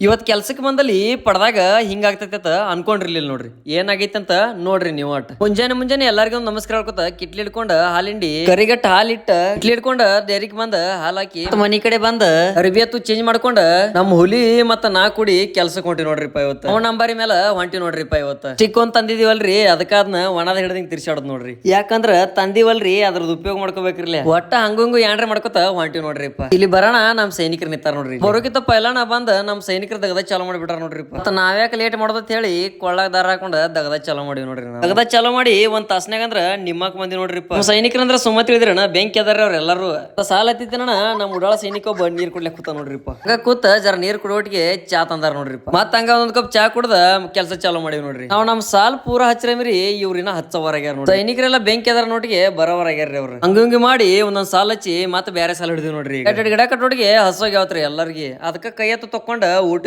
ಇವತ್ ಕೆಲ್ಸಕ್ಕೆ ಬಂದಲ್ಲಿ ಪಡ್ದಾಗ ಹಿಂಗಾಗ್ತೈತ ಅನ್ಕೊಂಡಿರ್ಲಿಲ್ಲ ನೋಡ್ರಿ. ಏನಾಗೈತೆ ಅಂತ ನೋಡ್ರಿ ನೀವು ಒಟ್ ಮುಂಜಾನೆ ಎಲ್ಲರಿಗೂ ನಮಸ್ಕಾರ ಹೇಳ್ಕೊತ ಕಿಟ್ಲಿ ಹಿಡ್ಕೊಂಡ ಹಾಲಿಂಡಿ ಕರಿಗಟ್ಟ ಹಾಲಿಟ್ಟ ಕಿಟ್ಲಿ ಹಿಡ್ಕೊಂಡ ಡೈರಿಗೆ ಬಂದ ಹಾಲ್ ಹಾಕಿ ಮನಿ ಕಡೆ ಬಂದ ಅರ್ಬಿ ಅತ್ತು ಚೇಂಜ್ ಮಾಡ್ಕೊಂಡ ನಮ್ ಹುಲಿ ಮತ್ತ ನಾ ಕೂಡಿ ಕೆಲ್ಸಕ್ಕೆ ಹೊಂಟಿ ನೋಡ್ರಿಪ್ಪ ಇವತ್ತು. ಅವ್ ನಂಬಾರಿ ಮೇಲೆ ಹೊಂಟಿ ನೋಡ್ರಿಪ್ಪ ಇವತ್ತು. ಚಿಕ್ಕೊಂದ್ ತಂದಿದೀವಲ್ರಿ ಅದಕ್ಕ ಅದನ್ನ ಒಣದ ಹಿಡ್ದಂಗ್ ತಿರ್ಸಾಡದ್ ನೋಡ್ರಿ. ಯಾಕಂದ್ರ ತಂದಿವಲ್ರಿ ಅದ್ರದ್ದು ಉಪಯೋಗ ಮಾಡ್ಕೋಬೇಕ್ರಿಲ್ಲ. ಒಟ್ಟ ಹಂಗಂಗು ಏನ್ರ ಮಾಡ್ಕೊತ ಹೊಂಟಿ ನೋಡ್ರಿಪ್ಪ. ಇಲ್ಲಿ ಬರೋಣ ನಮ್ ಸೈನಿಕರು ನಿಂತಾರ ನೋಡ್ರಿ. ಬರೋಕಿತ್ತ ಪೈಲ ನಾ ಬಂದ ನಮ್ ಸೈನಿಕರ ದಗದ ಚಾಲೂ ಮಾಡಿಬಿಟ್ಟಾರ ನೋಡ್ರಿ. ಮತ್ತ ನಾವ್ಯಾಕ ಲೇಟ್ ಮಾಡೋದ್ ಹೇಳಿ ಕೊಳ್ಳಾಗ ದಾರ ಹಾಕೊಂಡ ದಗದ ಚಾಲೂ ಮಾಡಿವಿ ನೋಡ್ರಿ. ದಗದ ಚಾಲೂ ಮಾಡಿ ಒಂದ್ ತಾಸ್ನಾಗ ಅಂದ್ರ ನಿಮ್ಮಕ್ ಮಂದಿ ನೋಡ್ರಿಪ್ಪ. ಸೈನಿಕರಂದ್ರ ಸುಮ್ಮ ತಿಳಿದ್ರಣ ಬೆಂಕಿ ಅದಾರ ಅವ್ರ ಎಲ್ಲಾರು. ಸಾಲ ಹತ್ತಿನ ನಮ್ ಉಡಾಳ ಸೈನಿಕ ಒಬ್ಬ ನೀರ್ ಕುಡ್ಲಿಕ್ಕೆ ಕೂತ ನೋಡ್ರಿಪ್ಪ. ಹಂಗ ಕೂತ ಜರ ನೀರ್ ಕುಡೋಟಿಗೆ ಚಾ ತಂದಾರ ನೋಡ್ರಿಪ್ಪ. ಮತ್ತ ಹಂಗ ಒಂದ್ ಕಪ್ ಚಾ ಕುಡ್ದ ಕೆಲ್ಸ ಚಾಲೂ ಮಾಡಿವಿ ನೋಡ್ರಿ. ನಾವ್ ನಮ್ ಸಾಲ್ ಪೂರಾ ಹಚ್ಚಿರಮಿರಿ ಇವ್ರಿನ ಹಚ್ಚವರಾಗ್ಯಾರ ನೋಡ್ರಿ. ಸೈನಿಕರೆಲ್ಲ ಬೆಂಕಿ ಅದಾರ ನೋಟಿಗೆ ಬರೋವರಾಗ್ಯಾರ್ರಿ ಅವ್ರು. ಹಂಗಂಗಿ ಮಾಡಿ ಒಂದೊಂದ್ ಸಾಲ್ ಹಚ್ಚಿ ಮತ್ತೆ ಬೇರೆ ಸಾಲ ಹಿಡಿದಿವಿ ನೋಡ್ರಿ. ಗಿಡ ಕಟ್ಟೋಟಿಗೆ ಹಸೋಗಿ ಯಾವತ್ರಿ ಎಲ್ಲರಿಗೆ. ಅದಕ್ಕ ಕೈ ಎತ್ತು ತಕೊಂಡ ಊಟ